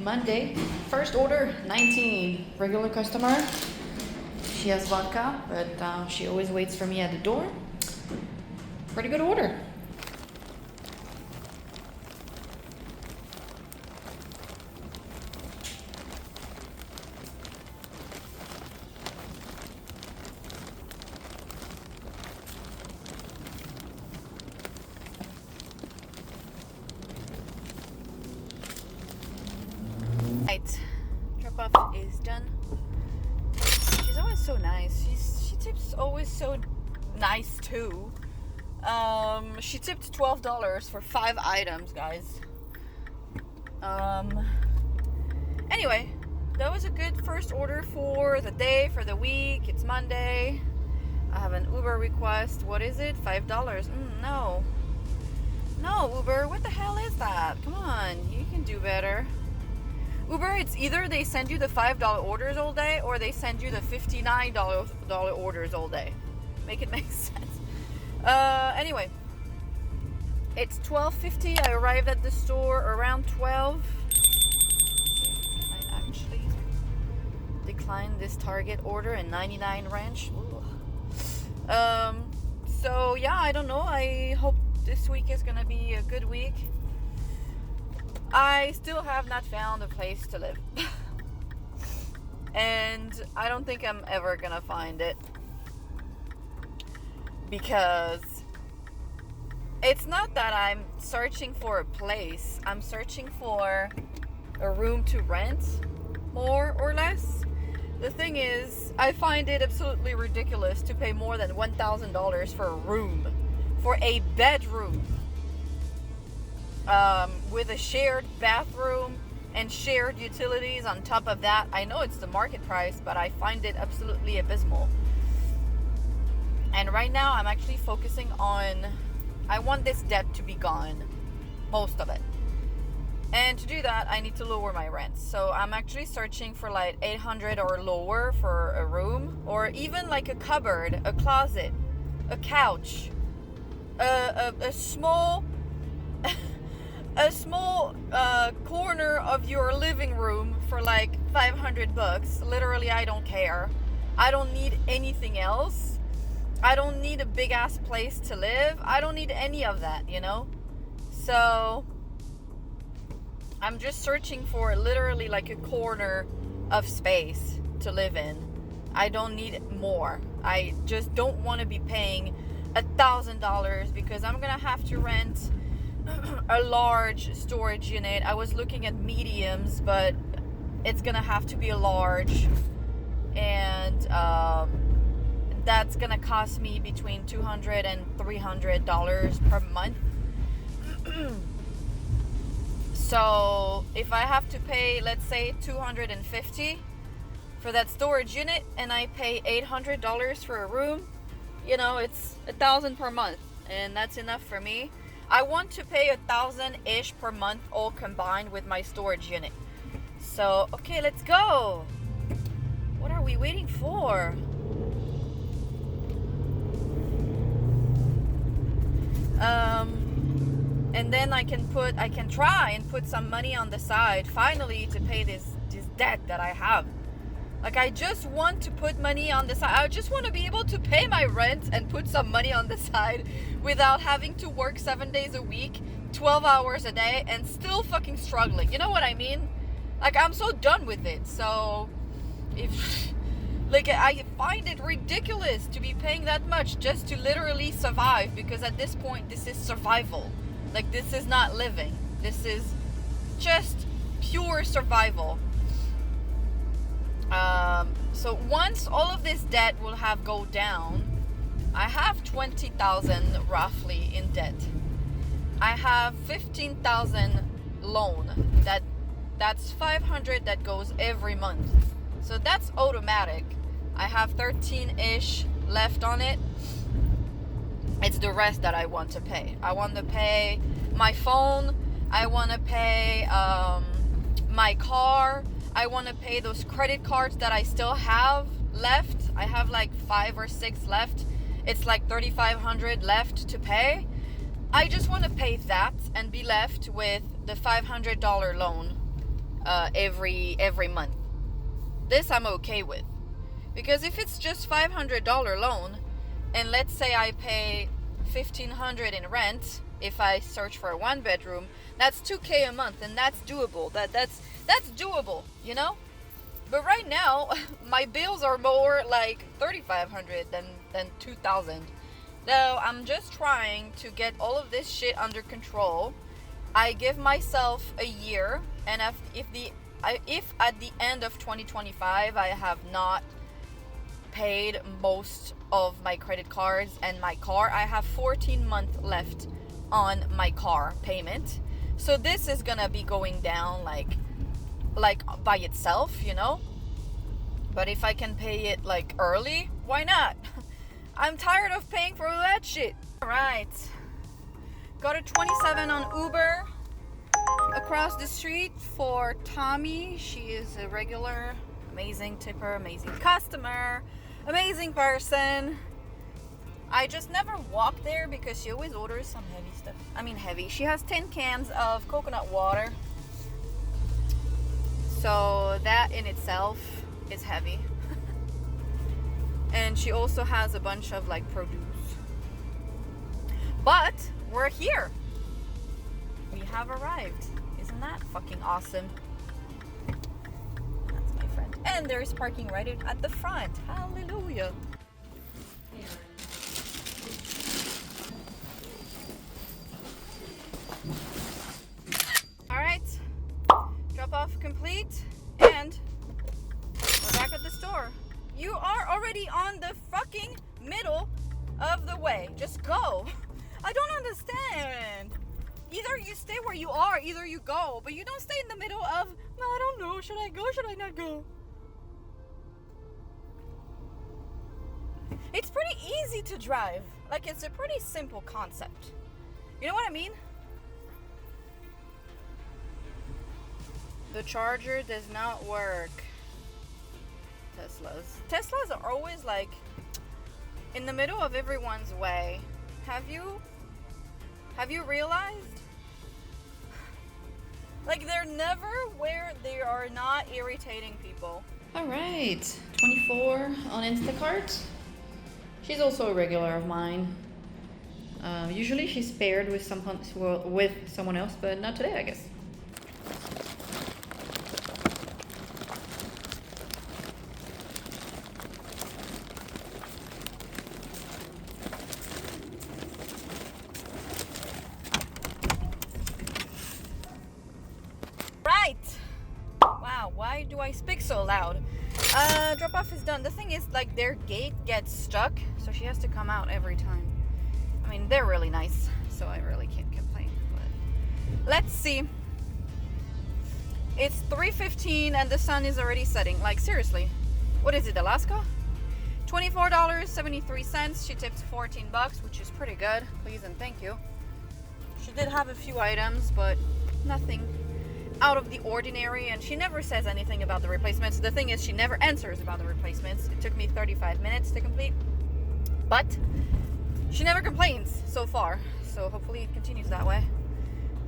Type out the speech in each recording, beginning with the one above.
Monday. First order, 19. Regular customer. She has vodka, but she always waits for me at the door. Pretty good order. Right, drop off is done. She's always so nice. She tips always so nice too. She tipped $12 for 5 items, guys. Anyway, that was a good first order for the day, for the week. It's Monday. I have an Uber request. What is it? $5. No, Uber, what the hell is that? Come on, you can do better. Uber, it's either they send you the $5 orders all day or they send you the $59 orders all day. Make it make sense. Anyway, it's 12:50. I arrived at the store around 12. I actually declined this Target order in 99 Ranch. So yeah, I don't know. I hope this week is gonna be a good week. I still have not found a place to live. And I don't think I'm ever gonna find it. Because it's not that I'm searching for a place. I'm searching for a room to rent, more or less. The thing is, I find it absolutely ridiculous to pay more than $1,000 for a room. For a bedroom. With a shared bathroom and shared utilities on top of that. I know it's the market price, but I find it absolutely abysmal. And right now I'm actually focusing on, I want this debt to be gone, most of it. And to do that, I need to lower my rent. So I'm actually searching for like $800 or lower for a room, or even like a cupboard, a closet, a couch, a small corner of your living room for like $500. Literally, I don't care. I don't need anything else. I don't need a big ass place to live. I don't need any of that, you know? So I'm just searching for literally like a corner of space to live in. I don't need more. I just don't want to be paying $1,000 because I'm gonna have to rent a large storage unit. I was looking at mediums, but it's gonna have to be a large, and that's gonna cost me between $200 and $300 per month. So if I have to pay, let's say $250 for that storage unit, and I pay $800 for a room, you know, it's $1,000 per month, and that's enough for me. I want to pay $1,000-ish per month, all combined with my storage unit. So, okay, let's go. What are we waiting for? And then I can try and put some money on the side, finally, to pay this debt that I have. Like, I just want to put money on the side. I just want to be able to pay my rent and put some money on the side without having to work 7 days a week, 12 hours a day, and still fucking struggling. You know what I mean? Like, I'm so done with it. So, I find it ridiculous to be paying that much just to literally survive, because at this point, this is survival. Like, this is not living. This is just pure survival. So once all of this debt will have go down, I have $20,000 roughly in debt. I have $15,000 loan. That's $500 that goes every month. So that's automatic. I have 13-ish left on it. It's the rest that I want to pay. I want to pay my phone. I want to pay my car. I want to pay those credit cards that I still have left. I have like 5 or 6 left. It's like $3,500 left to pay. I just want to pay that and be left with the $500 loan every month. This I'm okay with, because if it's just $500 loan, and let's say I pay $1,500 in rent, if I search for a 1-bedroom, that's $2,000 a month, and that's doable. That's doable, you know. But right now, my bills are more like $3,500 than $2,000. So I'm just trying to get all of this shit under control. I give myself a year, and if at the end of 2025 I have not paid most of my credit cards and my car, I have 14 months left on my car payment. So this is gonna be going down like by itself, you know. But if I can pay it like early, why not? I'm tired of paying for that shit. All right, got a 27 on Uber across the street for Tommy. She is a regular, amazing tipper, amazing customer, amazing person. I just never walk there because she always orders some heavy stuff. I mean heavy. She has 10 cans of coconut water. So that in itself is heavy. And she also has a bunch of like produce. But we're here. We have arrived. Isn't that fucking awesome? That's my friend. And there's parking right at the front. Hallelujah. Alright. Drop off complete. And we're back at the store. You are already on the fucking middle of the way. Just go. I don't understand. Either you stay where you are, either you go, but you don't stay in the middle of, I don't know, should I go, should I not go? It's pretty easy to drive. Like, it's a pretty simple concept. You know what I mean? The charger does not work. Teslas are always like in the middle of everyone's way. Have you realized? Like, they're never where they are not irritating people. All right, 24 on Instacart. She's also a regular of mine. Usually she's paired with someone else, but not today, I guess. Why do I speak so loud? Drop off is done. The thing is, like, their gate gets stuck, so she has to come out every time. I mean, they're really nice, so I really can't complain. But let's see. It's 3:15 and the sun is already setting. Like, seriously, what is it, Alaska? $24.73. She tipped $14, which is pretty good. Please and thank you. She did have a few items, but nothing out of the ordinary, and she never says anything about the replacements. The thing is, she never answers about the replacements. It took me 35 minutes to complete, but she never complains so far, so hopefully it continues that way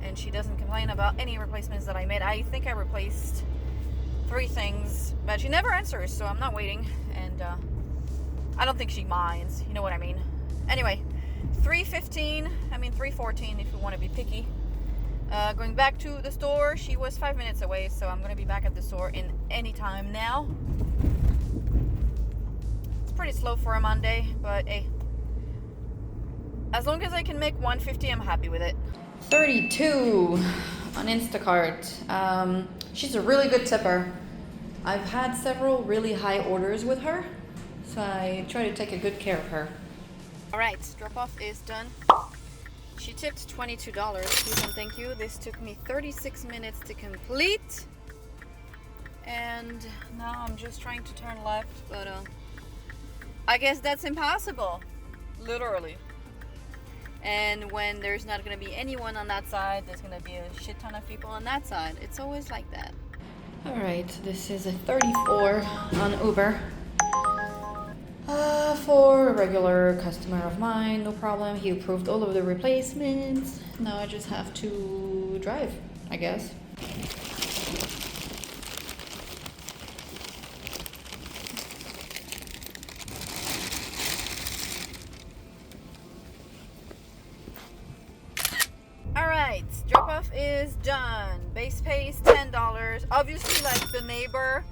and she doesn't complain about any replacements that I made. I think I replaced 3 things, but she never answers, so I'm not waiting, and I don't think she minds, you know what I mean. Anyway, 3:14 if you want to be picky. Going back to the store. She was 5 minutes away, so I'm going to be back at the store in any time now. It's pretty slow for a Monday, but hey, as long as I can make $150, I'm happy with it. 32 on Instacart. She's a really good tipper. I've had several really high orders with her, so I try to take a good care of her. Alright, drop off is done. She tipped $22. Please and thank you. This took me 36 minutes to complete. And now I'm just trying to turn left, but I guess that's impossible. Literally. And when there's not going to be anyone on that side, there's going to be a shit ton of people on that side. It's always like that. Alright, this is a 34 on Uber. For a regular customer of mine, no problem. He approved all of the replacements. Now I just have to drive, I guess. $10. Obviously, like, the neighbor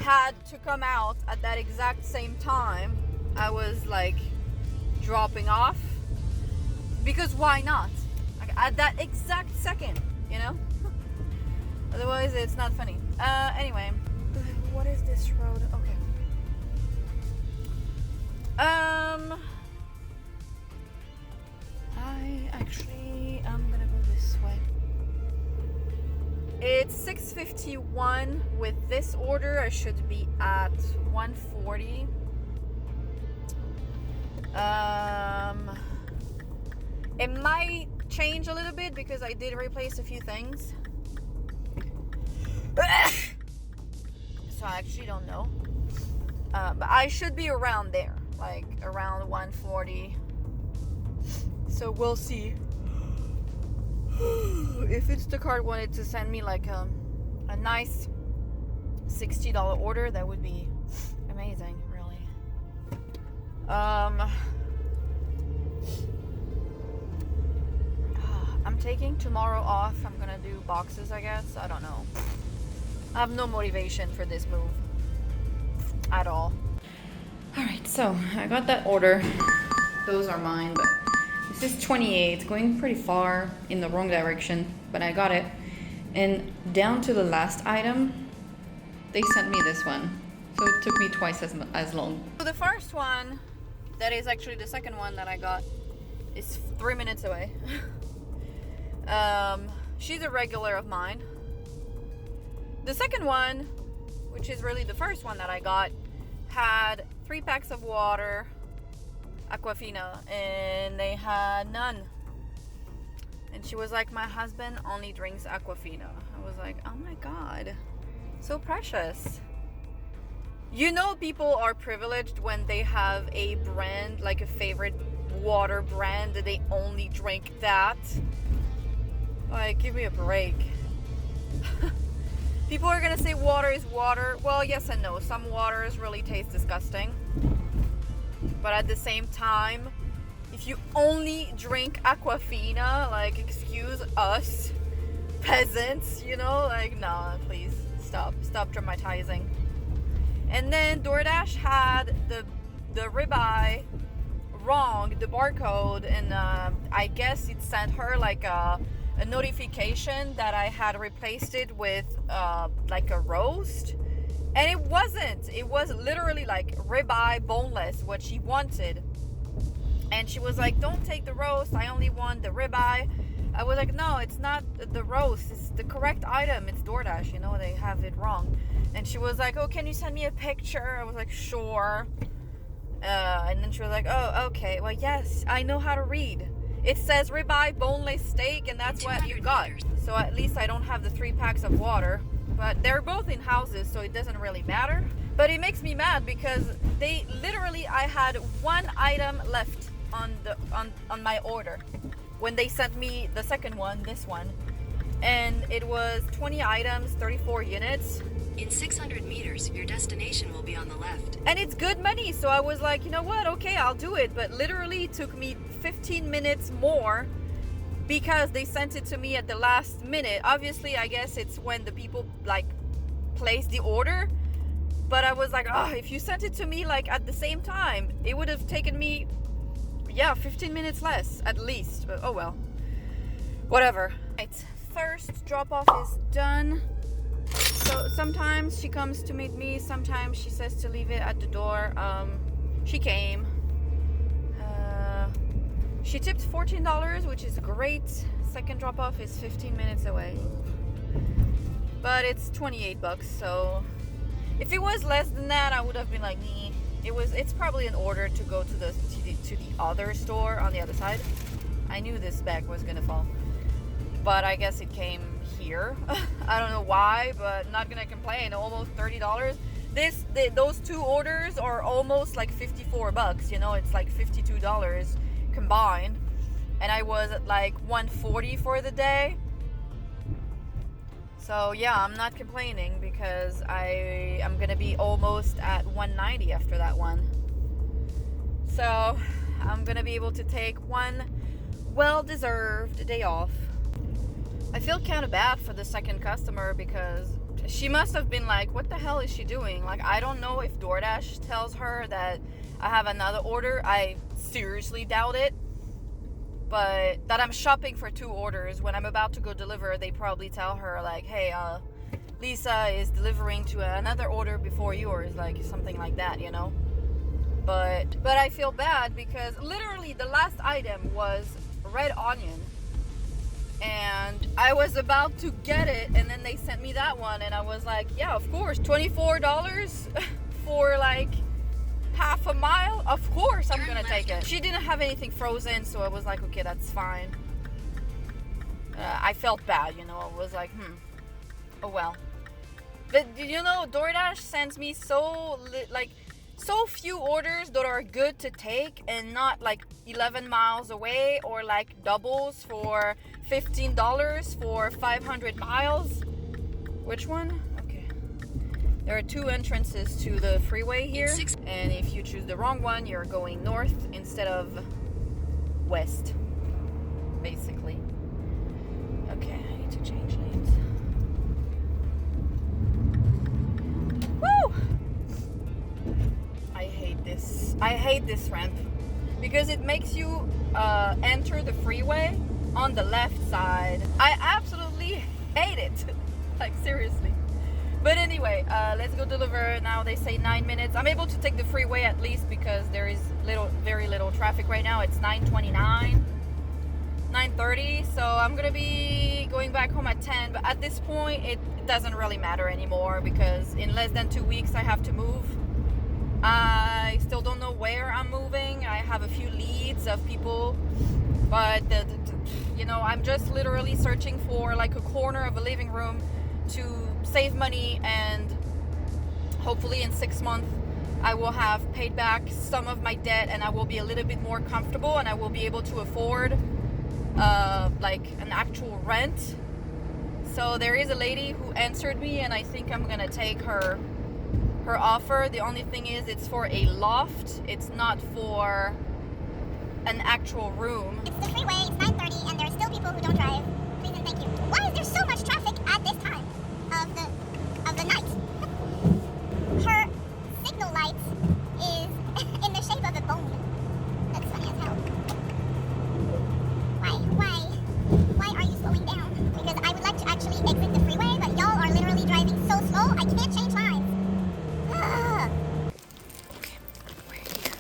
had to come out at that exact same time I was like dropping off, because why not? Like, at that exact second, you know? Otherwise it's not funny. Anyway, what is this road? Okay. I'm gonna go this way. It's 6:51. With this order, I should be at 140. It might change a little bit because I did replace a few things. So I actually don't know. But I should be around there, like around 140. So we'll see. If Instacart wanted to send me like a nice $60 order, that would be amazing, really. I'm taking tomorrow off. I'm gonna do boxes, I guess. I don't know. I have no motivation for this move at all. Alright, so I got that order. Those are mine, but this is 28, going pretty far in the wrong direction, but I got it. And down to the last item, they sent me this one. So it took me twice as long. So the first one, that is actually the second one that I got, is 3 minutes away. She's a regular of mine. The second one, which is really the first one that I got, had 3 packs of water, Aquafina, and they had none. And she was like, my husband only drinks Aquafina. I was like, oh my god, so precious. You know, people are privileged when they have a brand, like a favorite water brand, that they only drink that. Like, give me a break. People are gonna say water is water. Well, yes and no. Some waters really taste disgusting. But at the same time, if you only drink Aquafina, like, excuse us, peasants, you know? Like, no, please, stop dramatizing. And then Doordash had the ribeye wrong, the barcode, and I guess it sent her like a notification that I had replaced it with like a roast, and it wasn't. It was literally like ribeye boneless, what she wanted. And she was like, don't take the roast, I only want the ribeye. I was like, no, it's not the roast, it's the correct item. It's Doordash, you know, they have it wrong. And she was like, oh, can you send me a picture? I was like, sure. And then she was like, oh, okay, well, yes, I know how to read. It says ribeye boneless steak, and that's what you got. So at least I don't have the 3 packs of water. But they're both in houses, so it doesn't really matter. But it makes me mad because they literally, I had 1 item left on my order when they sent me the second one, this one. And it was 20 items, 34 units. In 600 meters, your destination will be on the left. And it's good money, so I was like, you know what, okay, I'll do it. But literally it took me 15 minutes more because they sent it to me at the last minute. Obviously, I guess it's when the people like place the order. But I was like, oh, if you sent it to me like at the same time, it would have taken me, 15 minutes less at least. But oh well, whatever. Right, first drop off is done. So sometimes she comes to meet me, sometimes she says to leave it at the door. She came. She tipped $14, which is great. Second drop off is 15 minutes away. But it's $28, so if it was less than that, I would have been like, nee. It's probably an order to go to the other store on the other side. I knew this bag was gonna fall. But I guess it came here. I don't know why, but not gonna complain. Almost $30. Those 2 orders are almost like $54. You know, it's like $52 combined, and I was at like 140 for the day. So yeah, I'm not complaining because I'm gonna be almost at 190 after that one. So I'm gonna be able to take one well-deserved day off. I feel kind of bad for the second customer because she must have been like, what the hell is she doing? Like, I don't know if DoorDash tells her that I have another order. I seriously doubt it. But that I'm shopping for 2 orders. When I'm about to go deliver, they probably tell her like, hey, Lisa is delivering to another order before yours, like something like that, you know. But I feel bad because literally the last item was red onion. And I was about to get it, and then they sent me that one, and I was like, yeah, of course, $24 for like half a mile, of course I'm gonna take it. She didn't have anything frozen, so I was like, okay, that's fine. I felt bad, you know. I was like, oh well. But you know, DoorDash sends me so few orders that are good to take and not like 11 miles away, or like doubles for $15 for 500 miles. Which one? Okay. There are 2 entrances to the freeway here, and if you choose the wrong one, you're going north instead of west, basically. Okay, I need to change lanes. Woo! I hate this ramp because it makes you enter the freeway on the left side. I absolutely hate it. Like, seriously. But anyway, let's go deliver. Now they say 9 minutes. I'm able to take the freeway at least because there is very little traffic right now. It's 9:29, 9:30. So I'm gonna be going back home at 10. But at this point, it doesn't really matter anymore because in less than 2 weeks I have to move. I still don't know where I'm moving. I have a few leads of people, but you know, I'm just literally searching for like a corner of a living room to save money, and hopefully in 6 months I will have paid back some of my debt, and I will be a little bit more comfortable, and I will be able to afford like an actual rent. So there is a lady who answered me, and I think I'm gonna take her offer. The only thing is it's for a loft. It's not for an actual room. It's the freeway, it's 9:30, and there are still people who don't drive. Please and thank you. Why is there so much traffic at this time of the night? Her signal light is in the shape of a bone. That's funny as hell. Why are you slowing down? Because I would like to actually exit the freeway, but y'all are literally driving so slow, I can't change lines. Okay, we're here.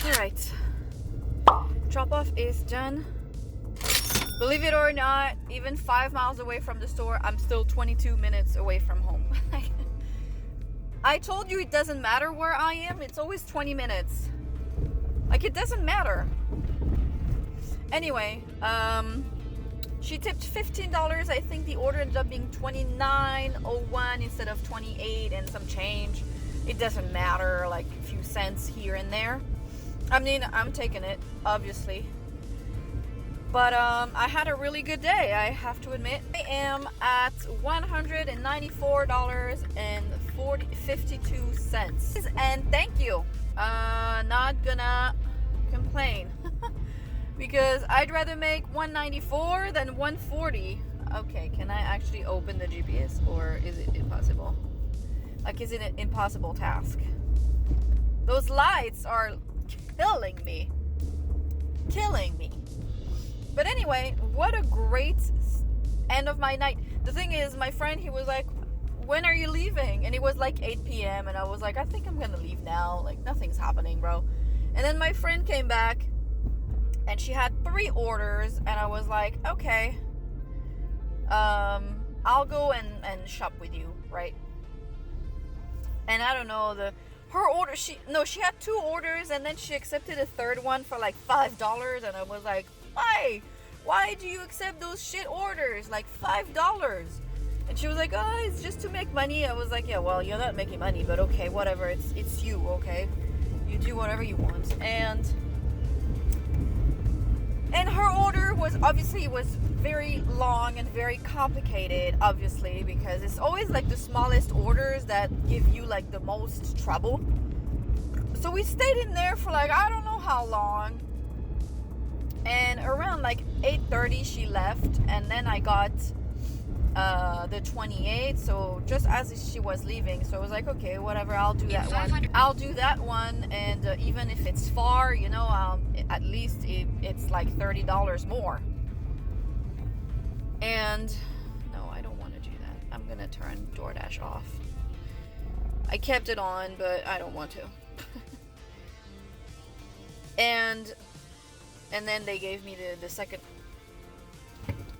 Alright. Drop off is done. Believe it or not, even 5 miles away from the store, I'm still 22 minutes away from home. I told you it doesn't matter where I am, it's always 20 minutes. Like, it doesn't matter. Anyway, she tipped $15. I think the order ended up being $29.01 instead of 28 and some change. It doesn't matter, like a few cents here and there. I mean, I'm taking it, obviously. But I had a really good day, I have to admit. I am at $194.52. And thank you. Not gonna complain. Because I'd rather make $194 than $140. Okay, can I actually open the GPS, or is it impossible? Like, is it an impossible task? Those lights are killing me. Killing me. But anyway, what a great end of my night. The thing is, my friend, he was like, when are you leaving? And it was like 8 p.m. And I was like, I think I'm gonna leave now. Like, nothing's happening, bro. And then my friend came back, and she had 3 orders. And I was like, okay, I'll go and shop with you, right? And I don't know, her order, she had 2 orders, and then she accepted a third one for like $5. And I was like, why do you accept those shit orders? Like $5. And she was like, oh, it's just to make money. I was like, yeah, well, you're not making money, but okay, whatever. It's you, okay? You do whatever you want. And And her order was very long and very complicated, obviously, because it's always like the smallest orders that give you like the most trouble. So we stayed in there for like I don't know how long. And around like 8:30 she left, and then I got the 28th, so just as she was leaving. So I was like, okay, whatever, I'll do that one. And even if it's far, you know, at least it's like $30 more. And no, I don't want to do that. I'm gonna turn DoorDash off. I kept it on, but I don't want to. and then they gave me the second.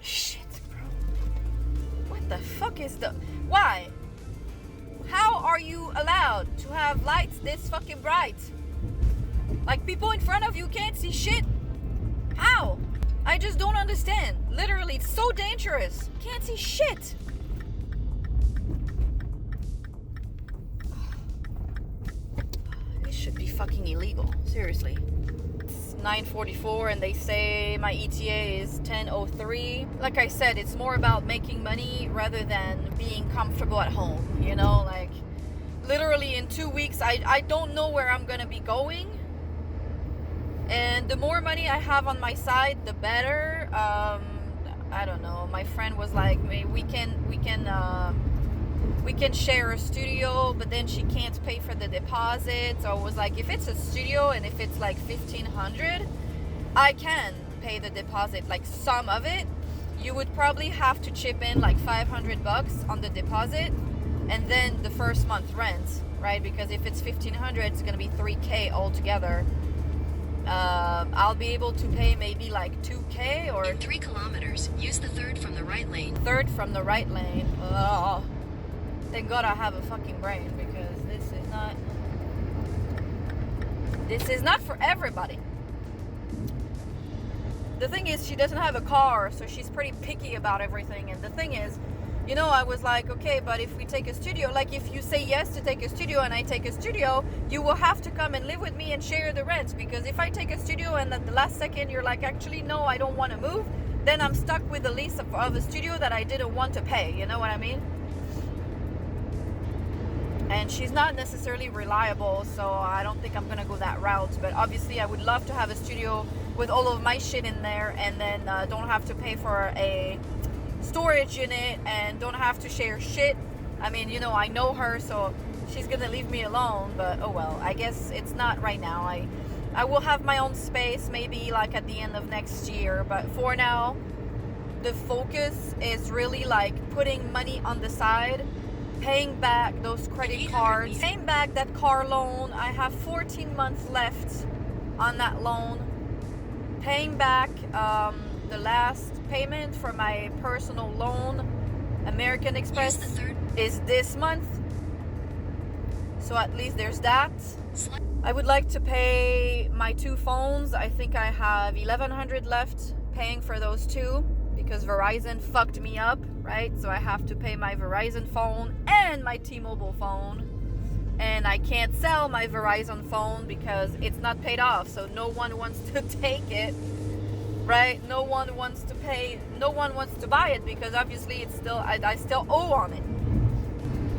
Shit, bro. What the fuck is the... Why? How are you allowed to have lights this fucking bright? Like, people in front of you can't see shit? How? I just don't understand. Literally, it's so dangerous. Can't see shit. This should be fucking illegal. Seriously. 9:44 and they say my ETA is 10:03. Like I said, it's more about making money rather than being comfortable at home, you know. Like, literally in 2 weeks I don't know where I'm gonna be going, and the more money I have on my side, the better. I don't know, my friend was like, we can share a studio, but then she can't pay for the deposit. So I was like, if it's a studio and if it's like $1,500, I can pay the deposit, like some of it. You would probably have to chip in like $500 on the deposit, and then the first month rent, right? Because if it's $1,500, it's gonna be $3,000 altogether. I'll be able to pay maybe like $2,000 or... In 3 kilometers, use the third from the right lane. Third from the right lane. Oh. Thank God I have a fucking brain, because this is not for everybody. The thing is, she doesn't have a car, so she's pretty picky about everything. And the thing is, you know, I was like, okay, but if we take a studio, like if you say yes to take a studio and I take a studio, you will have to come and live with me and share the rent. Because if I take a studio and at the last second you're like, actually, no, I don't want to move, then I'm stuck with the lease of a studio that I didn't want to pay. You know what I mean? And she's not necessarily reliable, so I don't think I'm gonna go that route. But obviously I would love to have a studio with all of my shit in there, and then don't have to pay for a storage unit and don't have to share shit. I mean, you know, I know her, so she's gonna leave me alone, but oh well, I guess it's not right now. I will have my own space maybe like at the end of next year, but for now the focus is really like putting money on the side, paying back those credit cards, paying back that car loan. I have 14 months left on that loan. Paying back the last payment for my personal loan, American Express, is this month. So at least there's that. I would like to pay my 2 phones. I think I have $1,100 left paying for those 2. Because Verizon fucked me up, right? So I have to pay my Verizon phone and my T-Mobile phone. And I can't sell my Verizon phone because it's not paid off. So no one wants to take it, right? No one wants to pay. No one wants to buy it because obviously it's still, I still owe on it.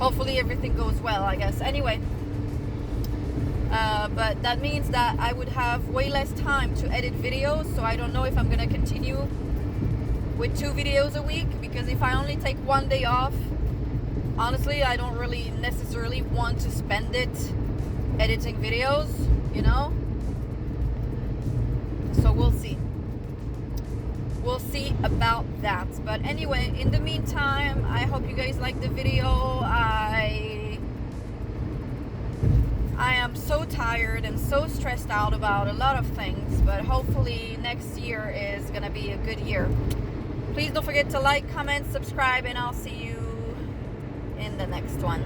Hopefully everything goes well, I guess. Anyway. But that means that I would have way less time to edit videos. So I don't know if I'm going to continue with 2 videos a week, because if I only take 1 day off, honestly, I don't really necessarily want to spend it editing videos, you know? So we'll see. We'll see about that. But anyway, in the meantime, I hope you guys like the video. I am so tired and so stressed out about a lot of things, but hopefully next year is gonna be a good year. Please don't forget to like, comment, subscribe, and I'll see you in the next one.